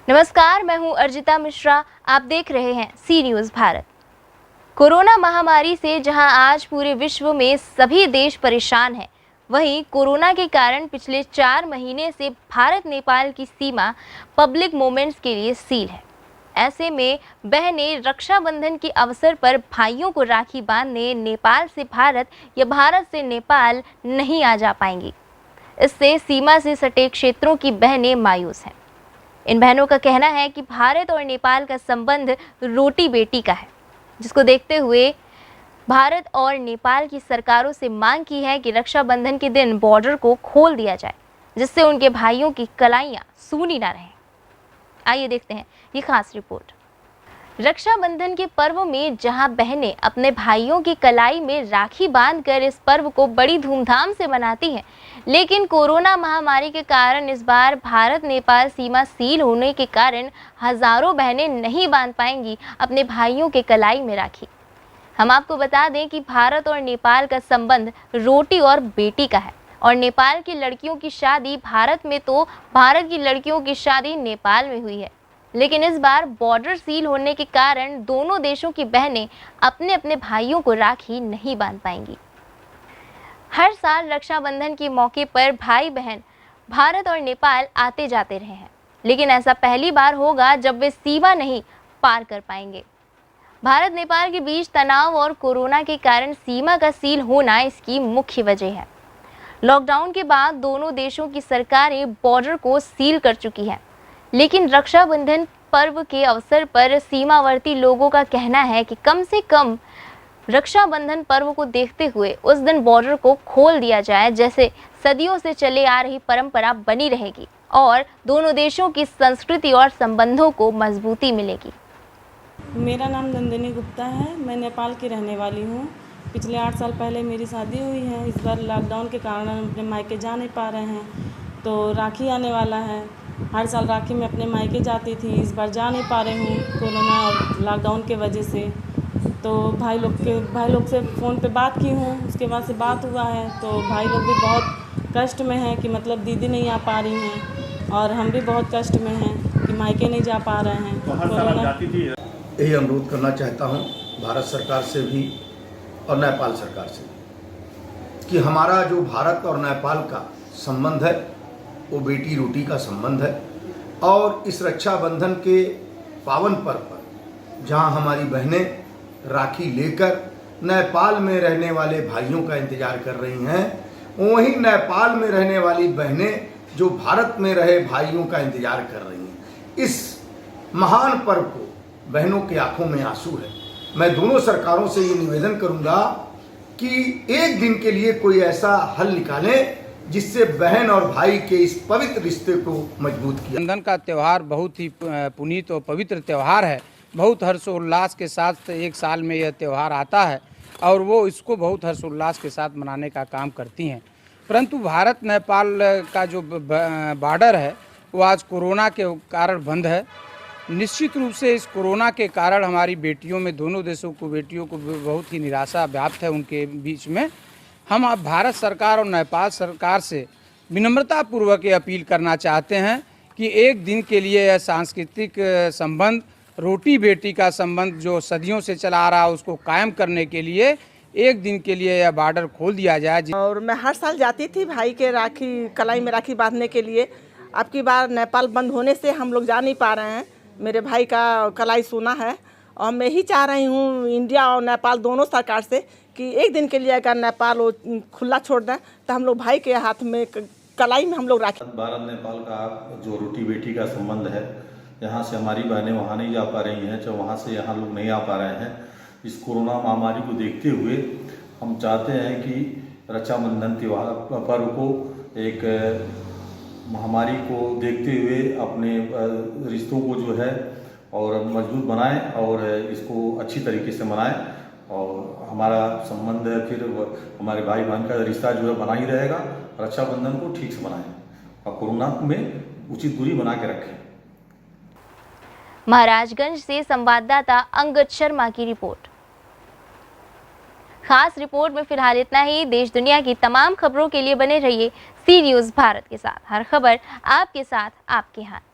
नमस्कार, मैं हूं अर्जिता मिश्रा। आप देख रहे हैं सी न्यूज़ भारत। कोरोना महामारी से जहां आज पूरे विश्व में सभी देश परेशान हैं, वहीं कोरोना के कारण पिछले 4 महीने से भारत नेपाल की सीमा पब्लिक मोमेंट्स के लिए सील है। ऐसे में बहनें रक्षाबंधन के अवसर पर भाइयों को राखी बांधने नेपाल से भारत या भारत से नेपाल नहीं आ जा पाएंगी। इससे सीमा से सटे क्षेत्रों की बहनें मायूस हैं। इन बहनों का कहना है कि भारत और नेपाल का संबंध रोटी बेटी का है, जिसको देखते हुए भारत और नेपाल की सरकारों से मांग की है कि रक्षाबंधन के दिन बॉर्डर को खोल दिया जाए, जिससे उनके भाइयों की कलाइयां सूनी ना रहें। आइए देखते हैं ये खास रिपोर्ट। रक्षाबंधन के पर्व में जहां बहनें अपने भाइयों की कलाई में राखी बांधकर इस पर्व को बड़ी धूमधाम से मनाती हैं, लेकिन कोरोना महामारी के कारण इस बार भारत नेपाल सीमा सील होने के कारण हजारों बहनें नहीं बांध पाएंगी अपने भाइयों के कलाई में राखी। हम आपको बता दें कि भारत और नेपाल का संबंध रोटी और बेटी का है और नेपाल की लड़कियों की शादी भारत में तो भारत की लड़कियों की शादी नेपाल में हुई है। लेकिन इस बार बॉर्डर सील होने के कारण दोनों देशों की बहनें अपने अपने भाइयों को राखी नहीं बांध पाएंगी। हर साल रक्षाबंधन के मौके पर भाई बहन भारत और नेपाल आते जाते रहे हैं, लेकिन ऐसा पहली बार होगा जब वे सीमा नहीं पार कर पाएंगे। भारत नेपाल के बीच तनाव और कोरोना के कारण सीमा का सील होना इसकी मुख्य वजह है। लॉकडाउन के बाद दोनों देशों की सरकारें बॉर्डर को सील कर चुकी हैं, लेकिन रक्षाबंधन पर्व के अवसर पर सीमावर्ती लोगों का कहना है कि कम से कम रक्षाबंधन पर्व को देखते हुए उस दिन बॉर्डर को खोल दिया जाए, जैसे सदियों से चले आ रही परंपरा बनी रहेगी और दोनों देशों की संस्कृति और संबंधों को मजबूती मिलेगी। मेरा नाम नंदिनी गुप्ता है। मैं नेपाल की रहने वाली हूँ। पिछले 8 साल पहले मेरी शादी हुई है। इस बार लॉकडाउन के कारण हम अपने मायके जा नहीं पा रहे हैं, तो राखी आने वाला है। हर साल राखी में अपने मायके जाती थी, इस बार जा नहीं पा रही हूँ कोरोना और लॉकडाउन के वजह से। तो भाई लोग से फ़ोन पे बात की हूँ, उसके बाद से बात हुआ है, तो भाई लोग भी बहुत कष्ट में हैं कि मतलब दीदी नहीं आ पा रही हैं और हम भी बहुत कष्ट में हैं कि मायके नहीं जा पा रहे हैं। तो हर साल जाती थी। यही अनुरोध करना चाहता हूँ भारत सरकार से भी और नेपाल सरकार से कि हमारा जो भारत और नेपाल का संबंध है वो बेटी रोटी का संबंध है और इस रक्षाबंधन के पावन पर्व पर जहाँ हमारी बहनें राखी लेकर नेपाल में रहने वाले भाइयों का इंतजार कर रही हैं, वहीं नेपाल में रहने वाली बहनें जो भारत में रहे भाइयों का इंतजार कर रही हैं। इस महान पर्व को बहनों की आंखों में आंसू है। मैं दोनों सरकारों से ये निवेदन करूंगा कि एक दिन के लिए कोई ऐसा हल निकालें जिससे बहन और भाई के इस पवित्र रिश्ते को मजबूत किया। रक्षाबंधन का त्यौहार बहुत ही पुनीत और पवित्र त्यौहार है। बहुत हर्षोल्लास के साथ एक साल में यह त्यौहार आता है और वो इसको बहुत हर्षोल्लास के साथ मनाने का काम करती हैं। परंतु भारत नेपाल का जो बॉर्डर है वो आज कोरोना के कारण बंद है। निश्चित रूप से इस कोरोना के कारण हमारी बेटियों में, दोनों देशों को बेटियों को बहुत ही निराशा व्याप्त है उनके बीच में। हम अब भारत सरकार और नेपाल सरकार से विनम्रतापूर्वक ये अपील करना चाहते हैं कि एक दिन के लिए यह सांस्कृतिक संबंध, रोटी बेटी का संबंध जो सदियों से चला आ रहा है, उसको कायम करने के लिए एक दिन के लिए यह बॉर्डर खोल दिया जाए। और मैं हर साल जाती थी भाई के राखी कलाई में राखी बांधने के लिए। अब की बार नेपाल बंद होने से हम लोग जा नहीं पा रहे हैं। मेरे भाई का कलाई सोना है और मैं ही चाह रही हूँ इंडिया और नेपाल दोनों सरकार से कि एक दिन के लिए अगर नेपाल वो खुला छोड़ दें तो हम लोग भाई के हाथ में कलाई में हम लोग राखी। भारत नेपाल का जो रोटी बेटी का संबंध है, यहाँ से हमारी बहनें वहाँ नहीं जा पा रही हैं, चाहे वहाँ से यहाँ लोग नहीं आ पा रहे हैं। इस कोरोना महामारी को देखते हुए हम चाहते हैं कि रक्षाबंधन त्यौहार पर्व को एक महामारी को देखते हुए अपने रिश्तों को जो है और मजबूत बनाएं और इसको अच्छी तरीके से मनाएं और हमारा संबंध फिर हमारे भाई बहन का रिश्ता जो है बना ही रहेगा। रक्षाबंधन को ठीक से मनाएं और कोरोना में उचित दूरी बना के रखें। महाराजगंज से संवाददाता अंगद शर्मा की रिपोर्ट। खास रिपोर्ट में फिलहाल इतना ही। देश दुनिया की तमाम खबरों के लिए बने रहिए सी न्यूज़ भारत के साथ। हर खबर आपके साथ, आपके हाथ।